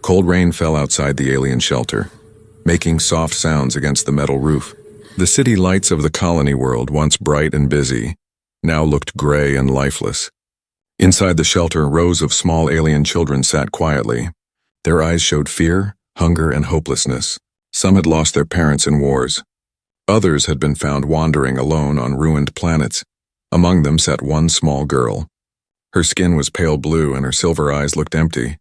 Cold rain fell outside the alien shelter, making soft sounds against the metal roof. The city lights of the colony world, once bright and busy, now looked gray and lifeless. Inside the shelter, rows of small alien children sat quietly. Their eyes showed fear, hunger, and hopelessness. Some had lost their parents in wars. Others had been found wandering alone on ruined planets. Among them sat one small girl. Her skin was pale blue and her silver eyes looked empty,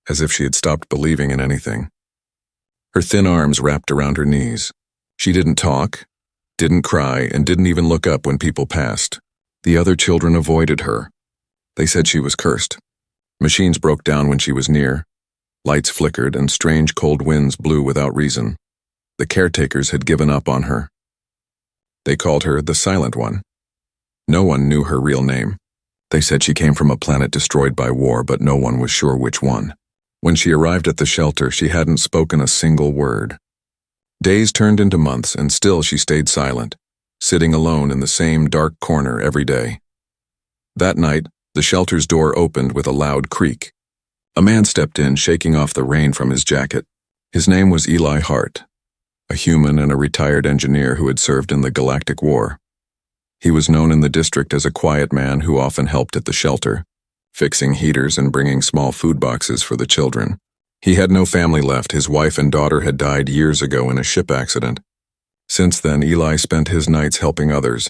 as if she had stopped believing in anything. Her thin arms wrapped around her knees. She didn't talk, didn't cry, and didn't even look up when people passed. The other children avoided her. They said she was cursed. Machines broke down when she was near. Lights flickered and strange cold winds blew without reason. The caretakers had given up on her. They called her the Silent One. No one knew her real name. They said she came from a planet destroyed by war, but no one was sure which one. When she arrived at the shelter, she hadn't spoken a single word. Days turned into months, and still she stayed silent, sitting alone in the same dark corner every day. That night, the shelter's door opened with a loud creak. A man stepped in, shaking off the rain from his jacket. His name was Eli Hart, a human and a retired engineer who had served in the Galactic War. He was known in the district as a quiet man who often helped at the shelter, fixing heaters and bringing small food boxes for the children. He had no family left. His wife and daughter had died years ago in a ship accident. Since then, Eli spent his nights helping others,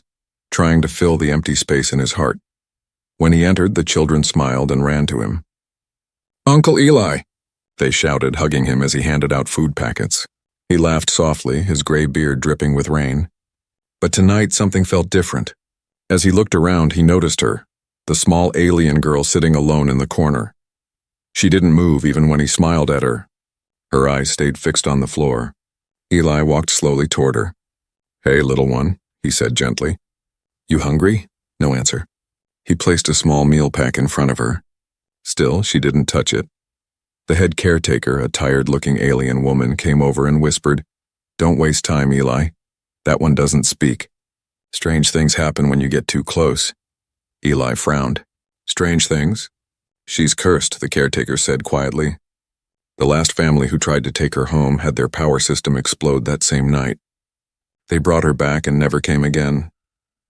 trying to fill the empty space in his heart. When he entered, the children smiled and ran to him. "Uncle Eli," they shouted, hugging him as he handed out food packets. He laughed softly, his gray beard dripping with rain. But tonight something felt different. As he looked around, he noticed her, the small alien girl sitting alone in the corner. She didn't move even when he smiled at her. Her eyes stayed fixed on the floor. Eli walked slowly toward her. "Hey, little one," he said gently. "You hungry?" No answer. He placed a small meal pack in front of her. Still, she didn't touch it. The head caretaker, a tired-looking alien woman, came over and whispered, "Don't waste time, Eli. That one doesn't speak. Strange things happen when you get too close." Eli frowned. "Strange things?" "She's cursed," the caretaker said quietly. The last family who tried to take her home had their power system explode that same night. They brought her back and never came again.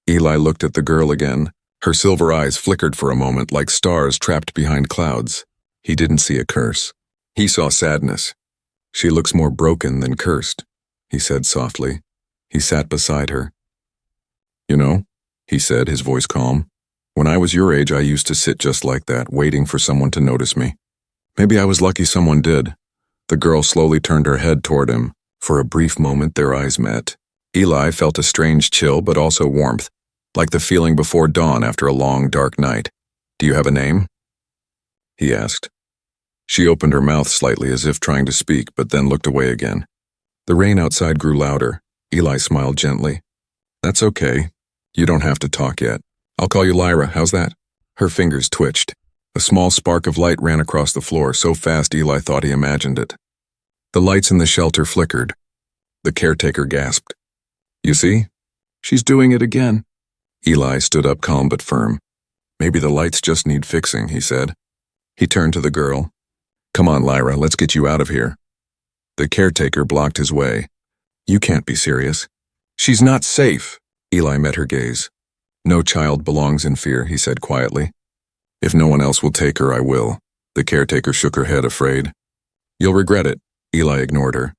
Eli looked at the girl again. Her silver eyes flickered for a moment like stars trapped behind clouds. He didn't see a curse. He saw sadness. "She looks more broken than cursed," he said softly. He sat beside her. "You know," he said, his voice calm, "when I was your age, I used to sit just like that, waiting for someone to notice me. Maybe I was lucky someone did." The girl slowly turned her head toward him. For a brief moment, their eyes met. Eli felt a strange chill, but also warmth, like the feeling before dawn after a long, dark night. "Do you have a name?" he asked. She opened her mouth slightly as if trying to speak, but then looked away again. The rain outside grew louder. Eli smiled gently. "That's okay. You don't have to talk yet. I'll call you Lyra, how's that?" Her fingers twitched. A small spark of light ran across the floor, so fast Eli thought he imagined it. The lights in the shelter flickered. The caretaker gasped. "You see? She's doing it again." Eli stood up calm but firm. "Maybe the lights just need fixing," he said. He turned to the girl. "Come on, Lyra, let's get you out of here." The caretaker blocked his way. "You can't be serious." "She's not safe." Eli met her gaze. "No child belongs in fear," he said quietly. "If no one else will take her, I will." The caretaker shook her head, afraid. "You'll regret it." Eli ignored her.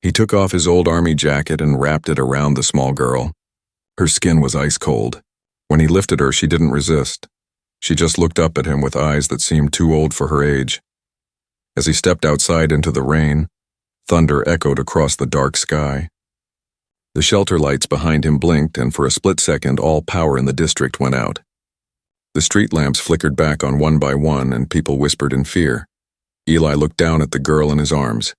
He took off his old army jacket and wrapped it around the small girl. Her skin was ice cold. When he lifted her, she didn't resist. She just looked up at him with eyes that seemed too old for her age. As he stepped outside into the rain, thunder echoed across the dark sky. The shelter lights behind him blinked, and for a split second, all power in the district went out. The street lamps flickered back on one by one, and people whispered in fear. Eli looked down at the girl in his arms.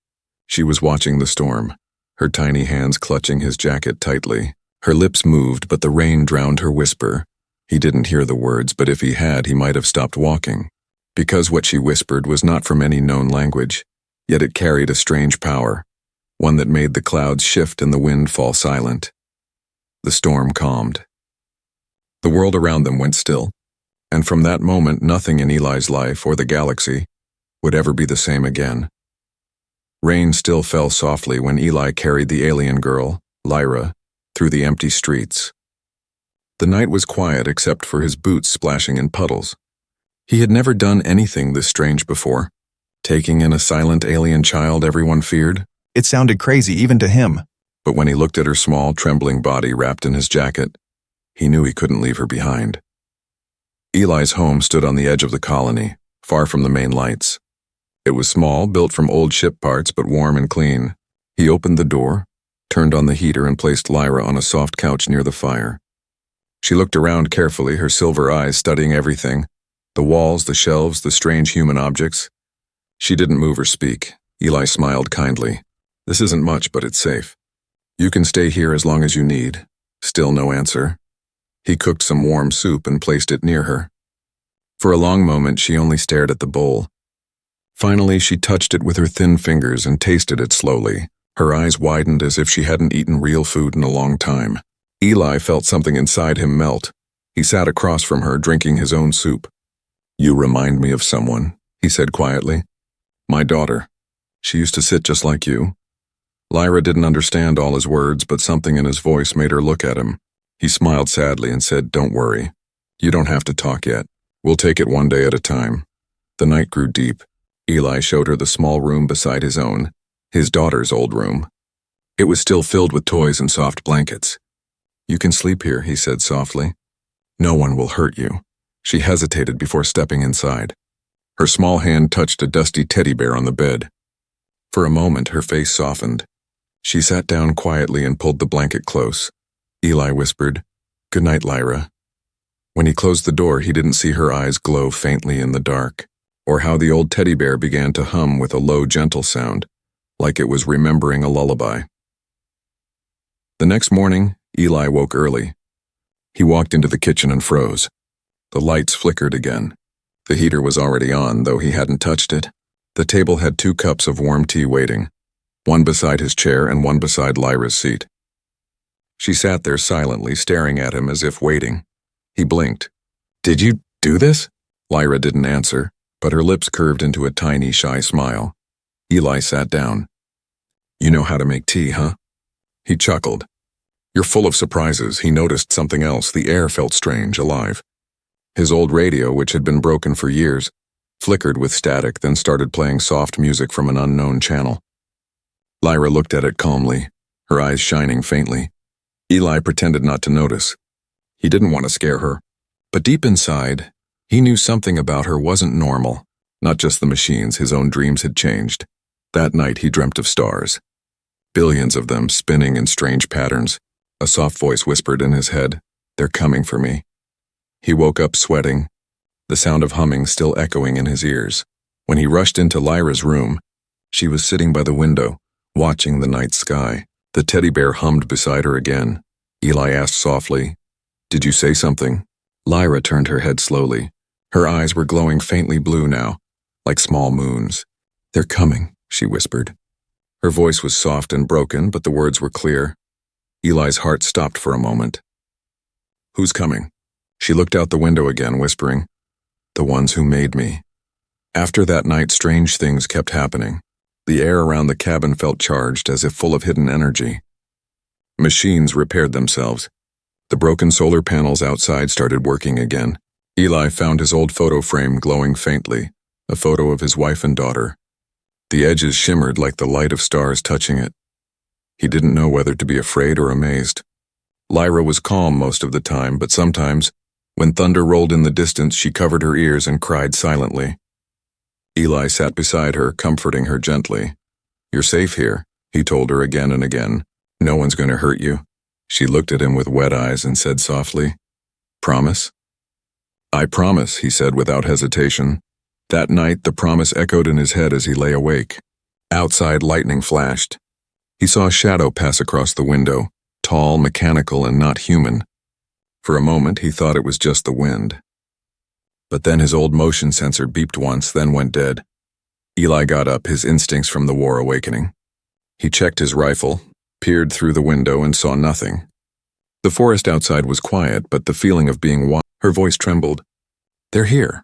She was watching the storm, her tiny hands clutching his jacket tightly. Her lips moved, but the rain drowned her whisper. He didn't hear the words, but if he had, he might have stopped walking. Because what she whispered was not from any known language, yet it carried a strange power, one that made the clouds shift and the wind fall silent. The storm calmed. The world around them went still, and from that moment nothing in Eli's life or the galaxy would ever be the same again. Rain still fell softly when Eli carried the alien girl, Lyra, through the empty streets. The night was quiet except for his boots splashing in puddles. He had never done anything this strange before. Taking in a silent alien child everyone feared. It sounded crazy even to him. But when he looked at her small, trembling body wrapped in his jacket, he knew he couldn't leave her behind. Eli's home stood on the edge of the colony, far from the main lights. It was small, built from old ship parts, but warm and clean. He opened the door, turned on the heater, and placed Lyra on a soft couch near the fire. She looked around carefully, her silver eyes studying everything, the walls, the shelves, the strange human objects. She didn't move or speak. Eli smiled kindly. This isn't much, but it's safe. You can stay here as long as you need. Still no answer. He cooked some warm soup and placed it near her. For a long moment, she only stared at the bowl. Finally, she touched it with her thin fingers and tasted it slowly. Her eyes widened as if she hadn't eaten real food in a long time. Eli felt something inside him melt. He sat across from her, drinking his own soup. You remind me of someone, he said quietly. My daughter. She used to sit just like you. Lyra didn't understand all his words, but something in his voice made her look at him. He smiled sadly and said, Don't worry. You don't have to talk yet. We'll take it one day at a time. The night grew deep. Eli showed her the small room beside his own, his daughter's old room. It was still filled with toys and soft blankets. You can sleep here, he said softly. No one will hurt you. She hesitated before stepping inside. Her small hand touched a dusty teddy bear on the bed. For a moment, her face softened. She sat down quietly and pulled the blanket close. Eli whispered, Good night, Lyra. When he closed the door, he didn't see her eyes glow faintly in the dark, or how the old teddy bear began to hum with a low, gentle sound, like it was remembering a lullaby. The next morning, Eli woke early. He walked into the kitchen and froze. The lights flickered again. The heater was already on, though he hadn't touched it. The table had 2 cups of warm tea waiting, one beside his chair and one beside Lyra's seat. She sat there silently, staring at him as if waiting. He blinked. Did you do this? Lyra didn't answer, but her lips curved into a tiny, shy smile. Eli sat down. You know how to make tea, huh? He chuckled. You're full of surprises. He noticed something else. The air felt strange, alive. His old radio, which had been broken for years, flickered with static, then started playing soft music from an unknown channel. Lyra looked at it calmly, her eyes shining faintly. Eli pretended not to notice. He didn't want to scare her. But deep inside, he knew something about her wasn't normal. Not just the machines, his own dreams had changed. That night he dreamt of stars. Billions of them spinning in strange patterns. A soft voice whispered in his head, They're coming for me. He woke up sweating, the sound of humming still echoing in his ears. When he rushed into Lyra's room, she was sitting by the window, watching the night sky. The teddy bear hummed beside her again. Eli asked softly, Did you say something? Lyra turned her head slowly. Her eyes were glowing faintly blue now, like small moons. They're coming, she whispered. Her voice was soft and broken, but the words were clear. Eli's heart stopped for a moment. Who's coming? She looked out the window again, whispering, The ones who made me. After that night, strange things kept happening. The air around the cabin felt charged, as if full of hidden energy. Machines repaired themselves. The broken solar panels outside started working again. Eli found his old photo frame glowing faintly, a photo of his wife and daughter. The edges shimmered like the light of stars touching it. He didn't know whether to be afraid or amazed. Lyra was calm most of the time, but sometimes, when thunder rolled in the distance, she covered her ears and cried silently. Eli sat beside her, comforting her gently. You're safe here, he told her again and again. No one's going to hurt you. She looked at him with wet eyes and said softly, Promise? I promise, he said without hesitation. That night, the promise echoed in his head as he lay awake. Outside, lightning flashed. He saw a shadow pass across the window, tall, mechanical, and not human. For a moment, he thought it was just the wind. But then his old motion sensor beeped once, then went dead. Eli got up, his instincts from the war awakening. He checked his rifle, peered through the window, and saw nothing. The forest outside was quiet, but the feeling of being watched, her voice trembled. They're here.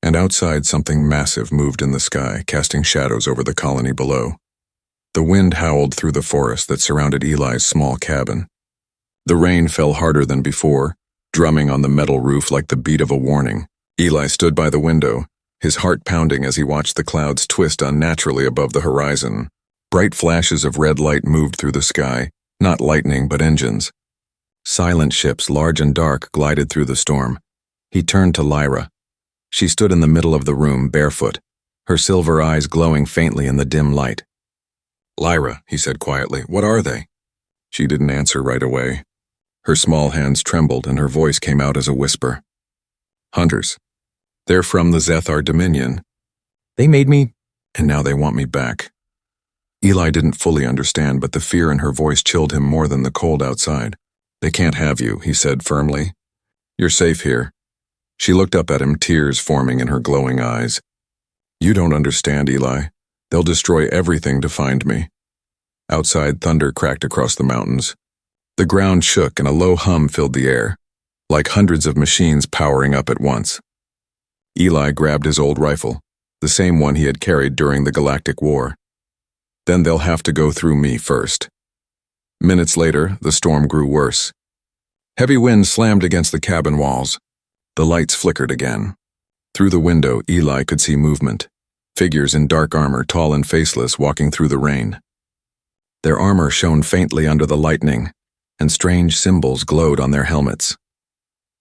And outside, something massive moved in the sky, casting shadows over the colony below. The wind howled through the forest that surrounded Eli's small cabin. The rain fell harder than before, drumming on the metal roof like the beat of a warning. Eli stood by the window, his heart pounding as he watched the clouds twist unnaturally above the horizon. Bright flashes of red light moved through the sky, not lightning but engines. Silent ships, large and dark, glided through the storm. He turned to Lyra. She stood in the middle of the room, barefoot, her silver eyes glowing faintly in the dim light. "Lyra," he said quietly, "what are they?" She didn't answer right away. Her small hands trembled and her voice came out as a whisper. "Hunters. They're from the Zethar Dominion. They made me, and now they want me back." Eli didn't fully understand, but the fear in her voice chilled him more than the cold outside. "They can't have you," he said firmly. "You're safe here." She looked up at him, tears forming in her glowing eyes. "You don't understand, Eli. They'll destroy everything to find me." Outside, thunder cracked across the mountains. The ground shook and a low hum filled the air, like hundreds of machines powering up at once. Eli grabbed his old rifle, the same one he had carried during the Galactic War. "Then they'll have to go through me first." Minutes later, the storm grew worse. Heavy wind slammed against the cabin walls. The lights flickered again. Through the window, Eli could see movement. Figures in dark armor, tall and faceless, walking through the rain. Their armor shone faintly under the lightning, and strange symbols glowed on their helmets.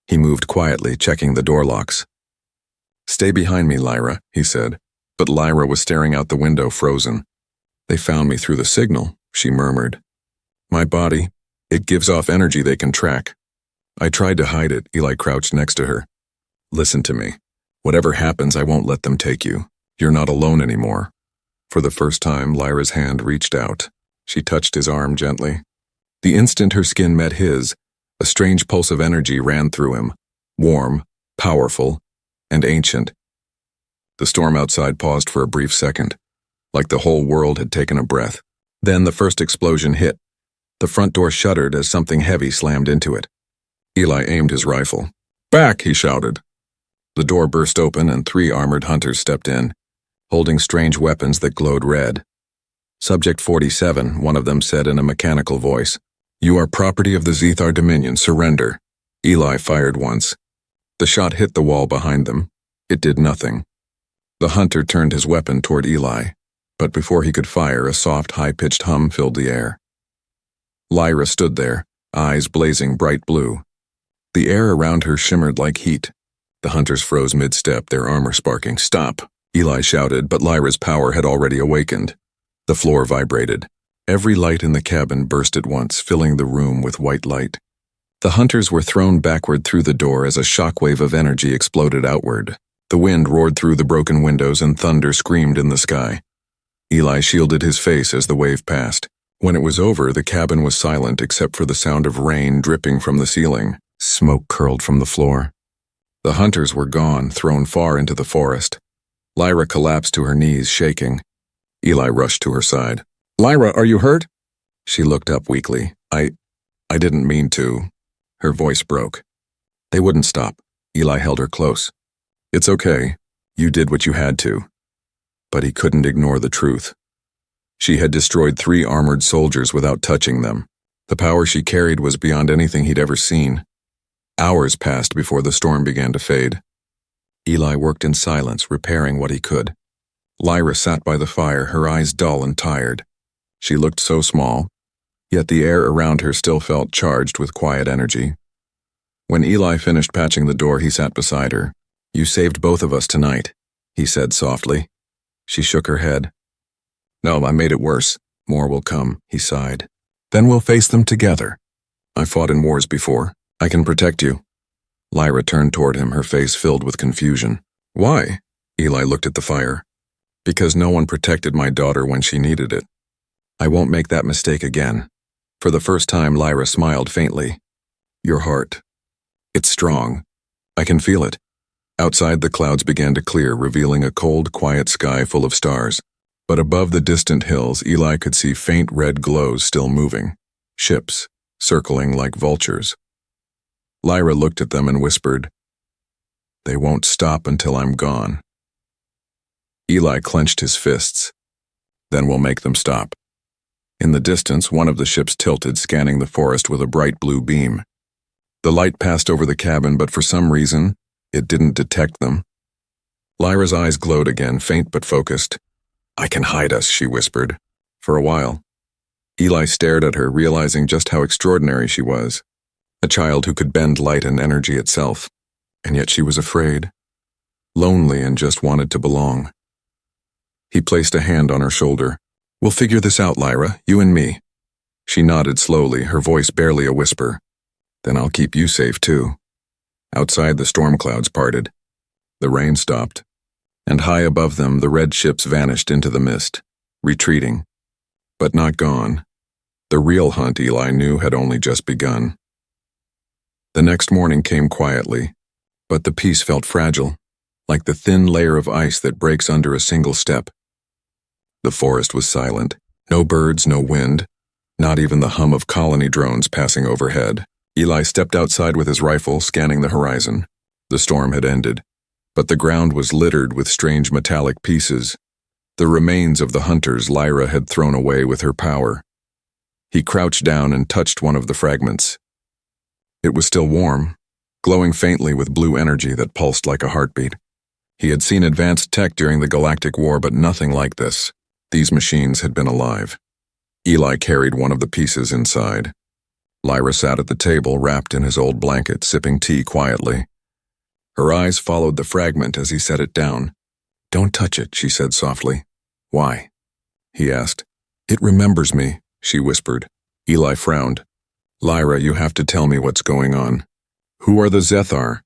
He moved quietly, checking the door locks. "Stay behind me, Lyra," he said, but Lyra was staring out the window, frozen. "They found me through the signal," she murmured. "My body, it gives off energy they can track." "I tried to hide it," Eli crouched next to her. "Listen to me. Whatever happens, I won't let them take you. You're not alone anymore." For the first time, Lyra's hand reached out. She touched his arm gently. The instant her skin met his, a strange pulse of energy ran through him, warm, powerful, and ancient. The storm outside paused for a brief second, like the whole world had taken a breath. Then the first explosion hit. The front door shuddered as something heavy slammed into it. Eli aimed his rifle. "Back!" he shouted. The door burst open and 3 armored hunters stepped in, holding strange weapons that glowed red. "Subject 47, one of them said in a mechanical voice. "You are property of the Zethar Dominion. Surrender." Eli fired once. The shot hit the wall behind them. It did nothing. The hunter turned his weapon toward Eli, but before he could fire, a soft, high-pitched hum filled the air. Lyra stood there, eyes blazing bright blue. The air around her shimmered like heat. The hunters froze mid-step, their armor sparking. "Stop!" Eli shouted, but Lyra's power had already awakened. The floor vibrated. Every light in the cabin burst at once, filling the room with white light. The hunters were thrown backward through the door as a shockwave of energy exploded outward. The wind roared through the broken windows and thunder screamed in the sky. Eli shielded his face as the wave passed. When it was over, the cabin was silent except for the sound of rain dripping from the ceiling. Smoke curled from the floor. The hunters were gone, thrown far into the forest. Lyra collapsed to her knees, shaking. Eli rushed to her side. "Lyra, are you hurt?" She looked up weakly. I didn't mean to." Her voice broke. They wouldn't stop. Eli held her close. "It's okay. You did what you had to." But he couldn't ignore the truth. She had destroyed 3 armored soldiers without touching them. The power she carried was beyond anything he'd ever seen. Hours passed before the storm began to fade. Eli worked in silence, repairing what he could. Lyra sat by the fire, her eyes dull and tired. She looked so small, yet the air around her still felt charged with quiet energy. When Eli finished patching the door, he sat beside her. "You saved both of us tonight," he said softly. She shook her head. "No, I made it worse. More will come," he sighed. "Then we'll face them together. I fought in wars before. I can protect you." Lyra turned toward him, her face filled with confusion. "Why?" Eli looked at the fire. "Because no one protected my daughter when she needed it. I won't make that mistake again." For the first time, Lyra smiled faintly. "Your heart. It's strong. I can feel it." Outside, the clouds began to clear, revealing a cold, quiet sky full of stars. But above the distant hills, Eli could see faint red glows still moving. Ships, circling like vultures. Lyra looked at them and whispered, "They won't stop until I'm gone." Eli clenched his fists. "Then we'll make them stop." In the distance, one of the ships tilted, scanning the forest with a bright blue beam. The light passed over the cabin, but for some reason, it didn't detect them. Lyra's eyes glowed again, faint but focused. "I can hide us," she whispered. For a while. Eli stared at her, realizing just how extraordinary she was. A child who could bend light and energy itself. And yet she was afraid. Lonely and just wanted to belong. He placed a hand on her shoulder. "We'll figure this out, Lyra, you and me." She nodded slowly, her voice barely a whisper. "Then I'll keep you safe too." Outside, the storm clouds parted. The rain stopped. And high above them, the red ships vanished into the mist, retreating. But not gone. The real hunt, Eli knew, had only just begun. The next morning came quietly, but the peace felt fragile, like the thin layer of ice that breaks under a single step. The forest was silent. No birds, no wind, not even the hum of colony drones passing overhead. Eli stepped outside with his rifle, scanning the horizon. The storm had ended, but the ground was littered with strange metallic pieces, the remains of the hunters Lyra had thrown away with her power. He crouched down and touched one of the fragments. It was still warm, glowing faintly with blue energy that pulsed like a heartbeat. He had seen advanced tech during the Galactic War, but nothing like this. These machines had been alive. Eli carried one of the pieces inside. Lyra sat at the table, wrapped in his old blanket, sipping tea quietly. Her eyes followed the fragment as he set it down. "Don't touch it," she said softly. "Why?" he asked. "It remembers me," she whispered. Eli frowned. "Lyra, you have to tell me what's going on. Who are the Zethar?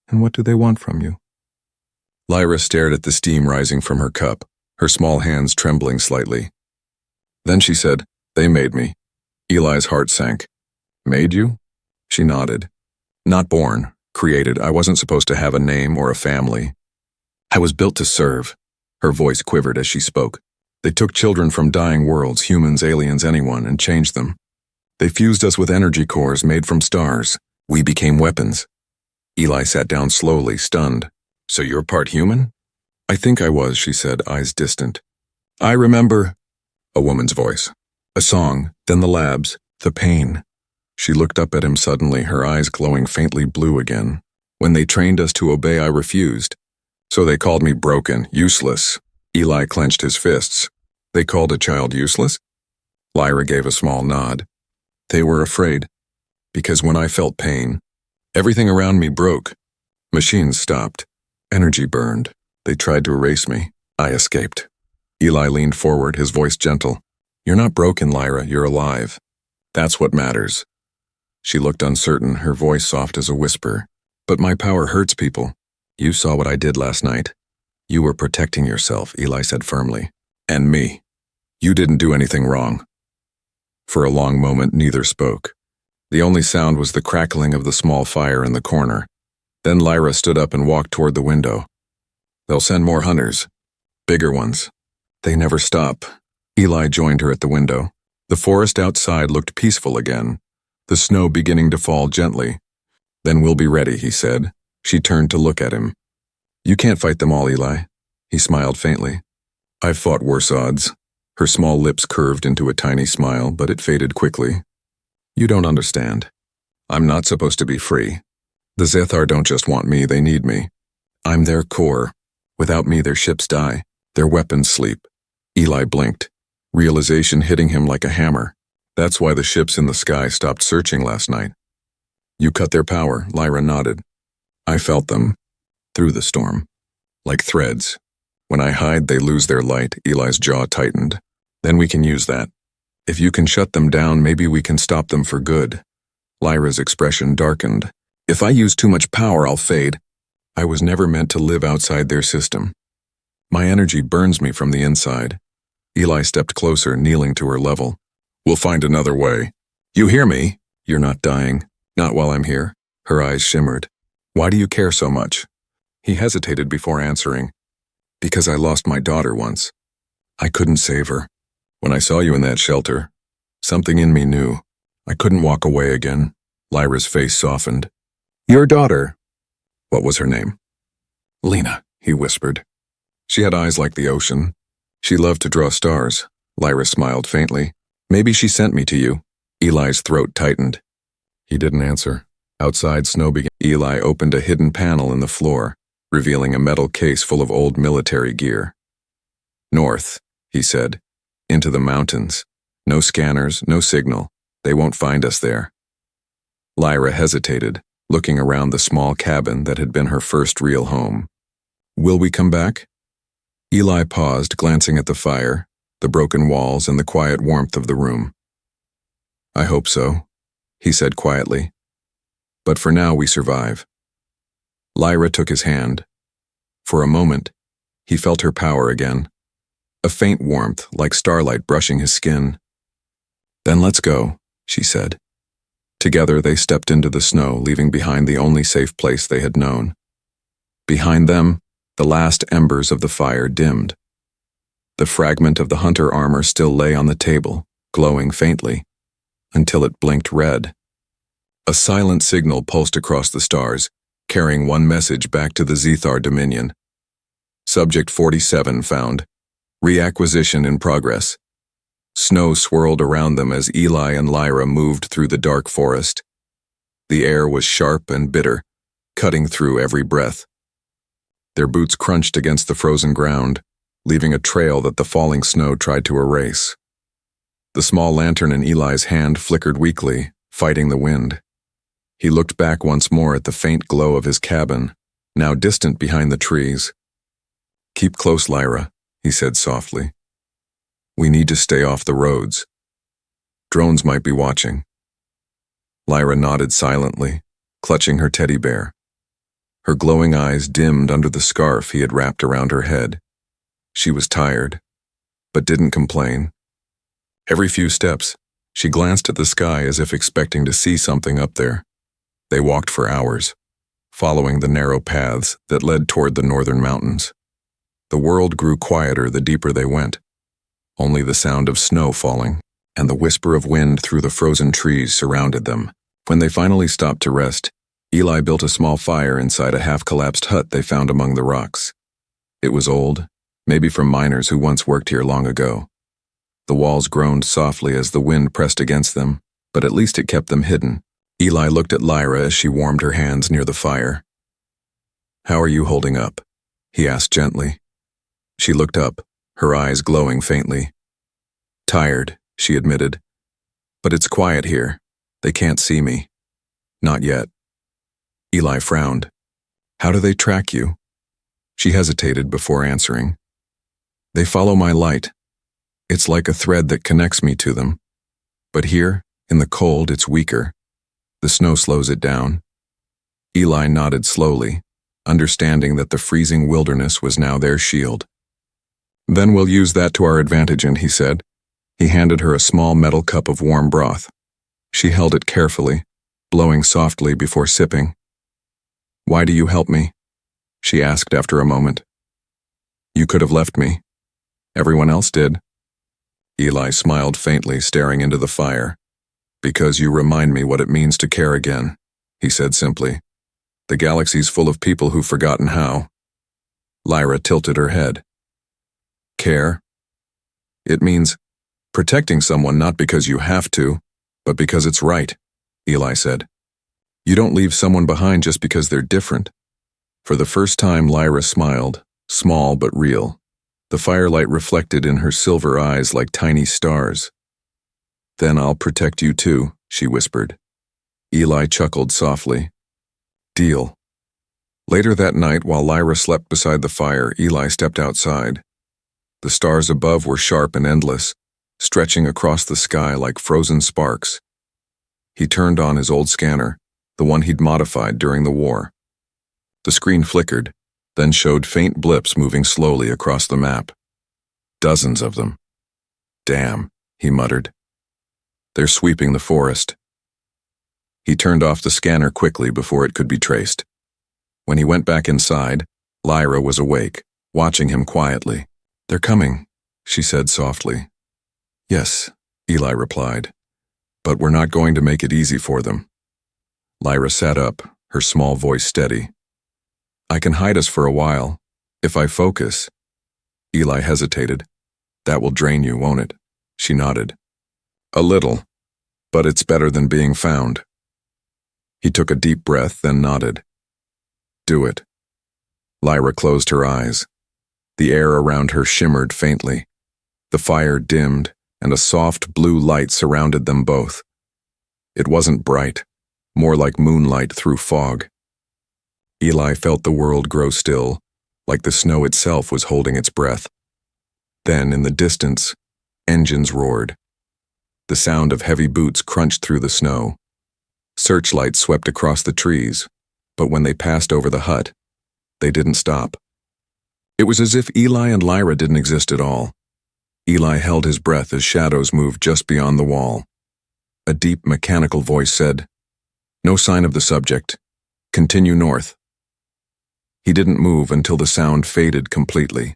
And what do they want from you?" Lyra stared at the steam rising from her cup, her small hands trembling slightly. Then she said, "They made me." Eli's heart sank. "Made you?" She nodded. "Not born, created. I wasn't supposed to have a name or a family. I was built to serve." Her voice quivered as she spoke. "They took children from dying worlds, humans, aliens, anyone, and changed them. They fused us with energy cores made from stars. We became weapons." Eli sat down slowly, stunned. "So you're part human?" "I think I was," she said, eyes distant. "I remember," a woman's voice. "A song, then the labs, the pain." She looked up at him suddenly, her eyes glowing faintly blue again. "When they trained us to obey, I refused. So they called me broken, useless." Eli clenched his fists. "They called a child useless?" Lyra gave a small nod. "They were afraid. Because when I felt pain, everything around me broke. Machines stopped. Energy burned. They tried to erase me. I escaped." Eli leaned forward, his voice gentle. "You're not broken, Lyra. You're alive. That's what matters." She looked uncertain, her voice soft as a whisper. "But my power hurts people. You saw what I did last night." "You were protecting yourself," Eli said firmly. "And me. You didn't do anything wrong." For a long moment, neither spoke. The only sound was the crackling of the small fire in the corner. Then Lyra stood up and walked toward the window. "They'll send more hunters. Bigger ones. They never stop." Eli joined her at the window. The forest outside looked peaceful again, the snow beginning to fall gently. "Then we'll be ready," he said. She turned to look at him. "You can't fight them all, Eli." He smiled faintly. "I've fought worse odds." Her small lips curved into a tiny smile, but it faded quickly. "You don't understand. I'm not supposed to be free. The Zethar don't just want me, they need me. I'm their core. Without me, their ships die. Their weapons sleep." Eli blinked, realization hitting him like a hammer. "That's why the ships in the sky stopped searching last night." "You cut their power," Lyra nodded. "I felt them. Through the storm. Like threads. When I hide, they lose their light." Eli's jaw tightened. "Then we can use that. If you can shut them down, maybe we can stop them for good." Lyra's expression darkened. "If I use too much power, I'll fade. I was never meant to live outside their system. My energy burns me from the inside." Eli stepped closer, kneeling to her level. "We'll find another way. You hear me? You're not dying. Not while I'm here." Her eyes shimmered. "Why do you care so much?" He hesitated before answering. "Because I lost my daughter once. I couldn't save her. When I saw you in that shelter, something in me knew. I couldn't walk away again." Lyra's face softened. "Your daughter?" "What was her name?" "Lena," he whispered. She had eyes like the ocean. She loved to draw stars. Lyra smiled faintly. Maybe she sent me to you. Eli's throat tightened. He didn't answer. Outside, snow began. Eli opened a hidden panel in the floor, revealing a metal case full of old military gear. North, he said. Into the mountains. No scanners, no signal. They won't find us there. Lyra hesitated, looking around the small cabin that had been her first real home. Will we come back? Eli paused, glancing at the fire, the broken walls, and the quiet warmth of the room. I hope so, he said quietly. But for now we survive. Lyra took his hand. For a moment, he felt her power again. A faint warmth, like starlight brushing his skin. Then let's go, she said. Together they stepped into the snow, leaving behind the only safe place they had known. Behind them, the last embers of the fire dimmed. The fragment of the hunter armor still lay on the table, glowing faintly, until it blinked red. A silent signal pulsed across the stars, carrying one message back to the Zethar Dominion. Subject 47 found. Reacquisition in progress. Snow swirled around them as Eli and Lyra moved through the dark forest. The air was sharp and bitter, cutting through every breath. Their boots crunched against the frozen ground, leaving a trail that the falling snow tried to erase. The small lantern in Eli's hand flickered weakly, fighting the wind. He looked back once more at the faint glow of his cabin, now distant behind the trees. Keep close, Lyra, he said softly. We need to stay off the roads. Drones might be watching. Lyra nodded silently, clutching her teddy bear. Her glowing eyes dimmed under the scarf he had wrapped around her head. She was tired, but didn't complain. Every few steps, she glanced at the sky as if expecting to see something up there. They walked for hours, following the narrow paths that led toward the northern mountains. The world grew quieter the deeper they went. Only the sound of snow falling and the whisper of wind through the frozen trees surrounded them. When they finally stopped to rest, Eli built a small fire inside a half-collapsed hut they found among the rocks. It was old, maybe from miners who once worked here long ago. The walls groaned softly as the wind pressed against them, but at least it kept them hidden. Eli looked at Lyra as she warmed her hands near the fire. How are you holding up? He asked gently. She looked up, her eyes glowing faintly. Tired, she admitted. But it's quiet here. They can't see me. Not yet. Eli frowned. How do they track you? She hesitated before answering. They follow my light. It's like a thread that connects me to them. But here, in the cold, it's weaker. The snow slows it down. Eli nodded slowly, understanding that the freezing wilderness was now their shield. Then we'll use that to our advantage, he said. He handed her a small metal cup of warm broth. She held it carefully, blowing softly before sipping. Why do you help me? She asked after a moment. You could have left me. Everyone else did. Eli smiled faintly, staring into the fire. Because you remind me what it means to care again, he said simply. The galaxy's full of people who've forgotten how. Lyra tilted her head. Care? It means protecting someone not because you have to, but because it's right, Eli said. You don't leave someone behind just because they're different. For the first time, Lyra smiled, small but real. The firelight reflected in her silver eyes like tiny stars. Then I'll protect you too, she whispered. Eli chuckled softly. Deal. Later that night, while Lyra slept beside the fire, Eli stepped outside. The stars above were sharp and endless, stretching across the sky like frozen sparks. He turned on his old scanner, the one he'd modified during the war. The screen flickered, then showed faint blips moving slowly across the map. Dozens of them. Damn, he muttered. They're sweeping the forest. He turned off the scanner quickly before it could be traced. When he went back inside, Lyra was awake, watching him quietly. They're coming, she said softly. Yes, Eli replied. But we're not going to make it easy for them. Lyra sat up, her small voice steady. I can hide us for a while, if I focus. Eli hesitated. That will drain you, won't it? She nodded. A little, but it's better than being found. He took a deep breath, then nodded. Do it. Lyra closed her eyes. The air around her shimmered faintly. The fire dimmed, and a soft blue light surrounded them both. It wasn't bright, more like moonlight through fog. Eli felt the world grow still, like the snow itself was holding its breath. Then, in the distance, engines roared. The sound of heavy boots crunched through the snow. Searchlights swept across the trees, but when they passed over the hut, they didn't stop. It was as if Eli and Lyra didn't exist at all. Eli held his breath as shadows moved just beyond the wall. A deep, mechanical voice said, "No sign of the subject. Continue north." He didn't move until the sound faded completely.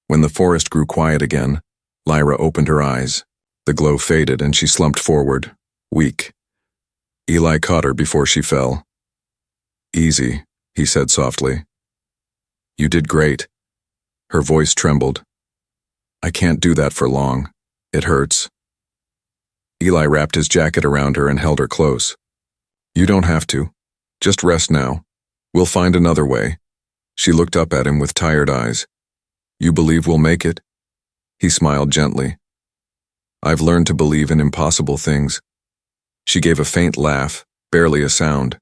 When the forest grew quiet again, Lyra opened her eyes. The glow faded and she slumped forward, weak. Eli caught her before she fell. "Easy," he said softly. "You did great." Her voice trembled. "I can't do that for long. It hurts." Eli wrapped his jacket around her and held her close. "You don't have to. Just rest now. We'll find another way." She looked up at him with tired eyes. "You believe we'll make it?" He smiled gently. "I've learned to believe in impossible things." She gave a faint laugh, barely a sound.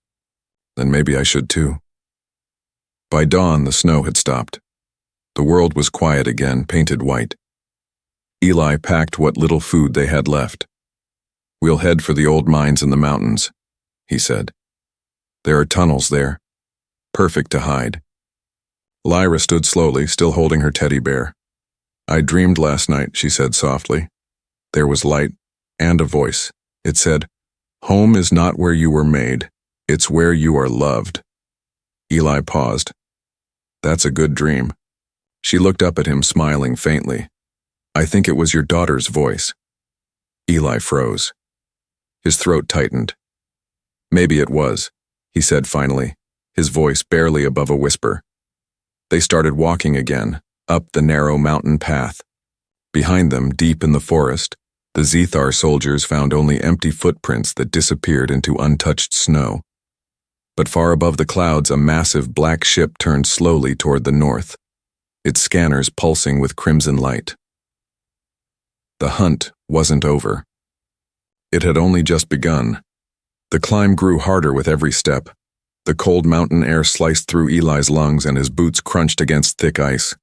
"Then maybe I should too." By dawn, the snow had stopped. The world was quiet again, painted white. Eli packed what little food they had left. "We'll head for the old mines in the mountains," he said. "There are tunnels there. Perfect to hide." Lyra stood slowly, still holding her teddy bear. "I dreamed last night," she said softly. There was light and a voice. It said, "Home is not where you were made. It's where you are loved." Eli paused. "That's a good dream." She looked up at him, smiling faintly. "I think it was your daughter's voice." Eli froze. His throat tightened. "Maybe it was," he said finally, his voice barely above a whisper. They started walking again, up the narrow mountain path. Behind them, deep in the forest, the Zethar soldiers found only empty footprints that disappeared into untouched snow. But far above the clouds, a massive black ship turned slowly toward the north, its scanners pulsing with crimson light. The hunt wasn't over. It had only just begun. The climb grew harder with every step. The cold mountain air sliced through Eli's lungs and his boots crunched against thick ice.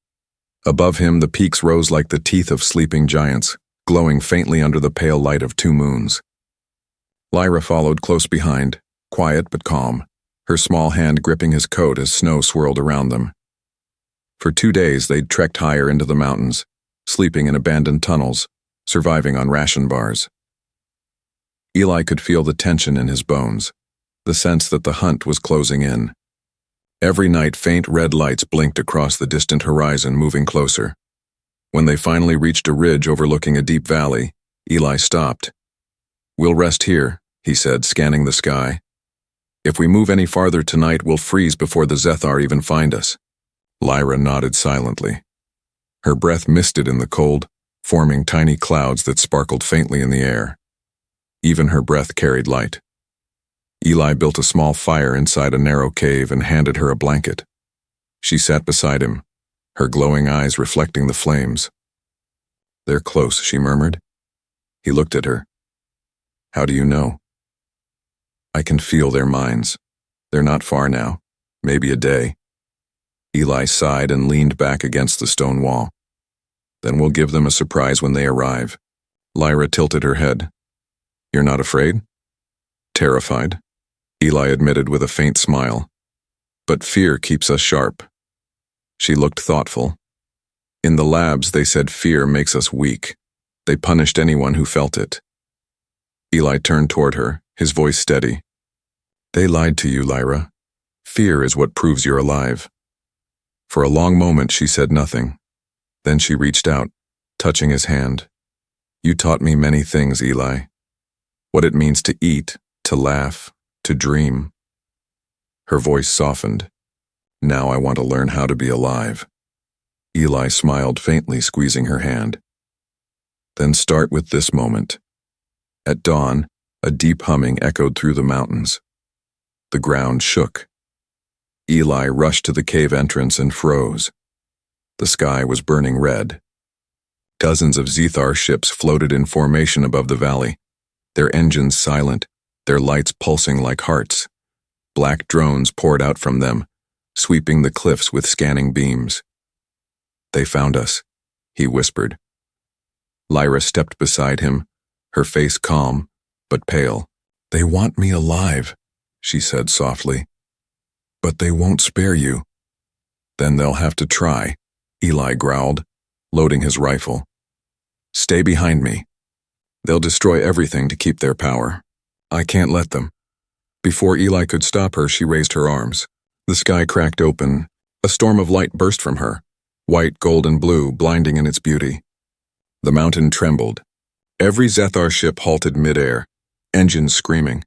Above him, the peaks rose like the teeth of sleeping giants, glowing faintly under the pale light of 2 moons. Lyra followed close behind, quiet but calm, her small hand gripping his coat as snow swirled around them. For 2 days, they'd trekked higher into the mountains, sleeping in abandoned tunnels, surviving on ration bars. Eli could feel the tension in his bones, the sense that the hunt was closing in. Every night, faint red lights blinked across the distant horizon, moving closer. When they finally reached a ridge overlooking a deep valley, Eli stopped. "We'll rest here," he said, scanning the sky. "If we move any farther tonight, we'll freeze before the Zethar even find us." Lyra nodded silently. Her breath misted in the cold, forming tiny clouds that sparkled faintly in the air. Even her breath carried light. Eli built a small fire inside a narrow cave and handed her a blanket. She sat beside him, her glowing eyes reflecting the flames. "They're close," she murmured. He looked at her. "How do you know?" "I can feel their minds. They're not far now, maybe a day." Eli sighed and leaned back against the stone wall. "Then we'll give them a surprise when they arrive." Lyra tilted her head. "You're not afraid?" "Terrified," Eli admitted with a faint smile. "But fear keeps us sharp." She looked thoughtful. "In the labs, they said fear makes us weak. They punished anyone who felt it." Eli turned toward her, his voice steady. "They lied to you, Lyra. Fear is what proves you're alive." For a long moment, she said nothing. Then she reached out, touching his hand. "You taught me many things, Eli. What it means to eat, to laugh, to dream." Her voice softened. "Now I want to learn how to be alive." Eli smiled faintly, squeezing her hand. Then start with this moment. At dawn, a deep humming echoed through the mountains. The ground shook. Eli rushed to the cave entrance and froze. The sky was burning red. Dozens of Zethar ships floated in formation above the valley, their engines silent, their lights pulsing like hearts. Black drones poured out from them, sweeping the cliffs with scanning beams. "They found us," he whispered. Lyra stepped beside him, her face calm, but pale. "They want me alive," she said softly. "But they won't spare you." "Then they'll have to try," Eli growled, loading his rifle. "Stay behind me. They'll destroy everything to keep their power. I can't let them." Before Eli could stop her, she raised her arms. The sky cracked open. A storm of light burst from her, white, gold, and blue, blinding in its beauty. The mountain trembled. Every Zethar ship halted midair, engines screaming.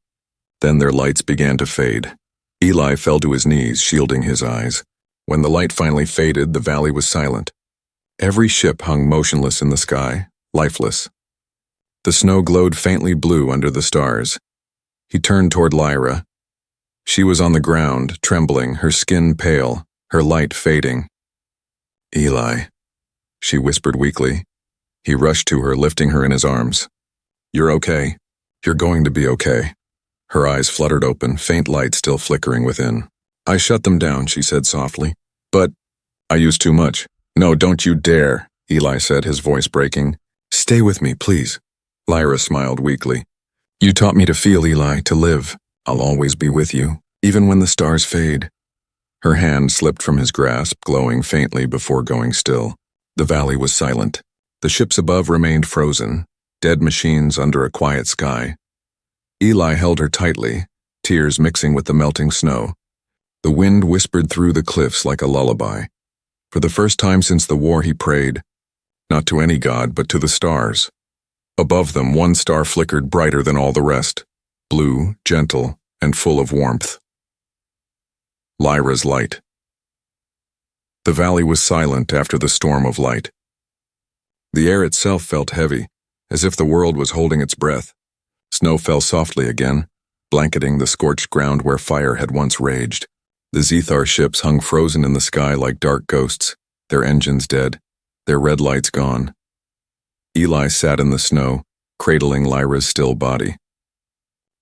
Then their lights began to fade. Eli fell to his knees, shielding his eyes. When the light finally faded, the valley was silent. Every ship hung motionless in the sky, lifeless. The snow glowed faintly blue under the stars. He turned toward Lyra. She was on the ground, trembling, her skin pale, her light fading. "Eli," she whispered weakly. He rushed to her, lifting her in his arms. "You're okay. You're going to be okay." Her eyes fluttered open, faint light still flickering within. "I shut them down," she said softly. "But I used too much." "No, don't you dare," Eli said, his voice breaking. "Stay with me, please." Lyra smiled weakly. "You taught me to feel, Eli, to live. I'll always be with you, even when the stars fade." Her hand slipped from his grasp, glowing faintly before going still. The valley was silent. The ships above remained frozen, dead machines under a quiet sky. Eli held her tightly, tears mixing with the melting snow. The wind whispered through the cliffs like a lullaby. For the first time since the war, he prayed, not to any god, but to the stars. Above them, one star flickered brighter than all the rest, blue, gentle, and full of warmth. Lyra's light. The valley was silent after the storm of light. The air itself felt heavy, as if the world was holding its breath. Snow fell softly again, blanketing the scorched ground where fire had once raged. The Zethar ships hung frozen in the sky like dark ghosts, their engines dead, their red lights gone. Eli sat in the snow, cradling Lyra's still body.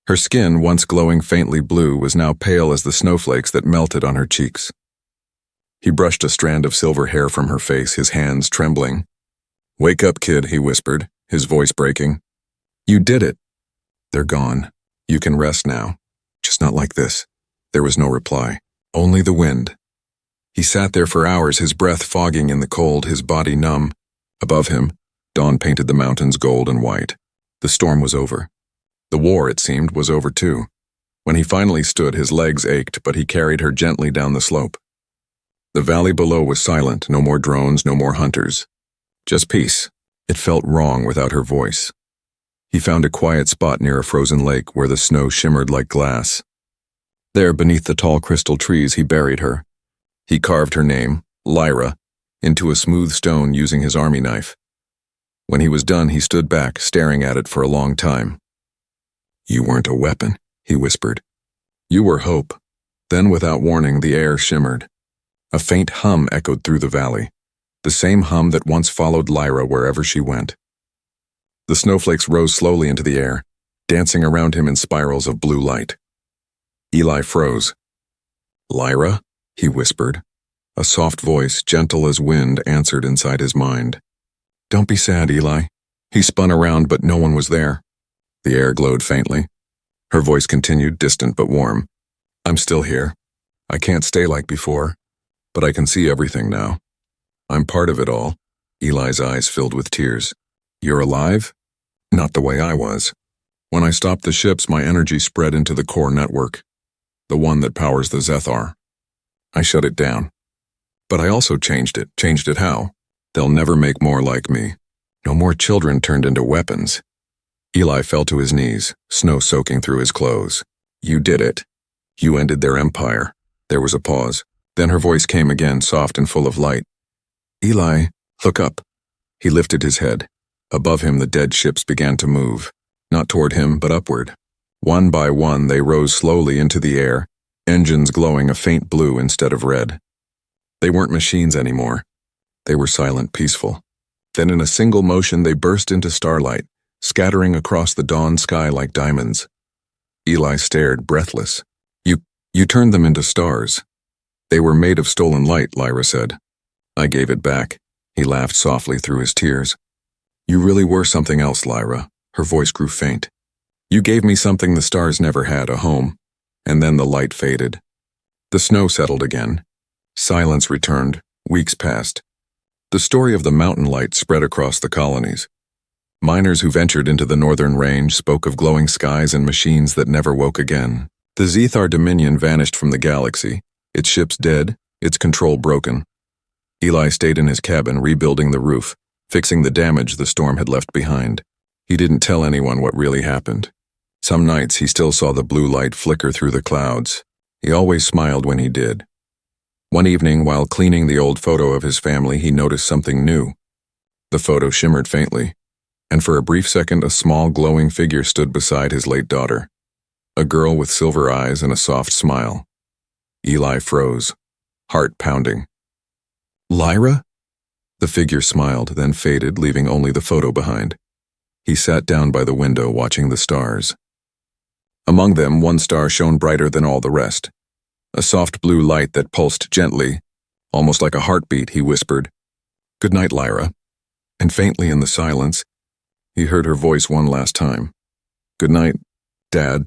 Her skin, once glowing faintly blue, was now pale as the snowflakes that melted on her cheeks. He brushed a strand of silver hair from her face, his hands trembling. "Wake up, kid," he whispered, his voice breaking. "You did it. They're gone. You can rest now. Just not like this." There was no reply, only the wind. He sat there for hours, his breath fogging in the cold, his body numb. Above him, dawn painted the mountains gold and white. The storm was over. The war, it seemed, was over too. When he finally stood, his legs ached, but he carried her gently down the slope. The valley below was silent, no more drones, no more hunters. Just peace. It felt wrong without her voice. He found a quiet spot near a frozen lake where the snow shimmered like glass. There, beneath the tall crystal trees, he buried her. He carved her name, Lyra, into a smooth stone using his army knife. When he was done, he stood back, staring at it for a long time. "You weren't a weapon," he whispered. "You were hope." Then, without warning, the air shimmered. A faint hum echoed through the valley, the same hum that once followed Lyra wherever she went. The snowflakes rose slowly into the air, dancing around him in spirals of blue light. Eli froze. "Lyra?" he whispered. A soft voice, gentle as wind, answered inside his mind. "Don't be sad, Eli." He spun around, but no one was there. The air glowed faintly. Her voice continued, distant but warm. "I'm still here. I can't stay like before, but I can see everything now. I'm part of it all." Eli's eyes filled with tears. "You're alive?" "Not the way I was. When I stopped the ships, my energy spread into the core network, the one that powers the Zethar. I shut it down. But I also changed it. Changed it how? They'll never make more like me. No more children turned into weapons." Eli fell to his knees, snow soaking through his clothes. "You did it. You ended their empire." There was a pause. Then her voice came again, soft and full of light. "Eli, look up." He lifted his head. Above him, the dead ships began to move, not toward him, but upward. One by one, they rose slowly into the air, engines glowing a faint blue instead of red. They weren't machines anymore. They were silent, peaceful. Then in a single motion, they burst into starlight, scattering across the dawn sky like diamonds. Eli stared, breathless. You turned them into stars. They were made of stolen light, Lyra said. I gave it back. He laughed softly through his tears. You really were something else, Lyra. Her voice grew faint. You gave me something the stars never had, a home. And then the light faded. The snow settled again. Silence returned. Weeks passed. The story of the mountain light spread across the colonies. Miners who ventured into the northern range spoke of glowing skies and machines that never woke again. The Zethar Dominion vanished from the galaxy, its ships dead, its control broken. Eli stayed in his cabin, rebuilding the roof, fixing the damage the storm had left behind. He didn't tell anyone what really happened. Some nights he still saw the blue light flicker through the clouds. He always smiled when he did. One evening, while cleaning the old photo of his family, he noticed something new. The photo shimmered faintly, and for a brief second a small glowing figure stood beside his late daughter. A girl with silver eyes and a soft smile. Eli froze, heart pounding. Lyra? The figure smiled, then faded, leaving only the photo behind. He sat down by the window, watching the stars. Among them, one star shone brighter than all the rest. A soft blue light that pulsed gently, almost like a heartbeat, he whispered, "Good night, Lyra." And faintly in the silence, he heard her voice one last time. "Good night, Dad."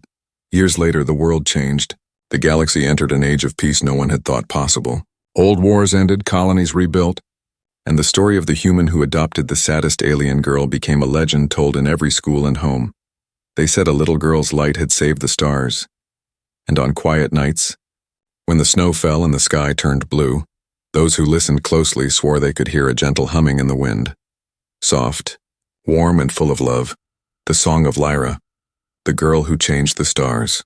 Years later, the world changed. The galaxy entered an age of peace no one had thought possible. Old wars ended, colonies rebuilt, and the story of the human who adopted the saddest alien girl became a legend told in every school and home. They said a little girl's light had saved the stars. And on quiet nights, when the snow fell and the sky turned blue, those who listened closely swore they could hear a gentle humming in the wind. Soft, warm and full of love, the song of Lyra, the girl who changed the stars.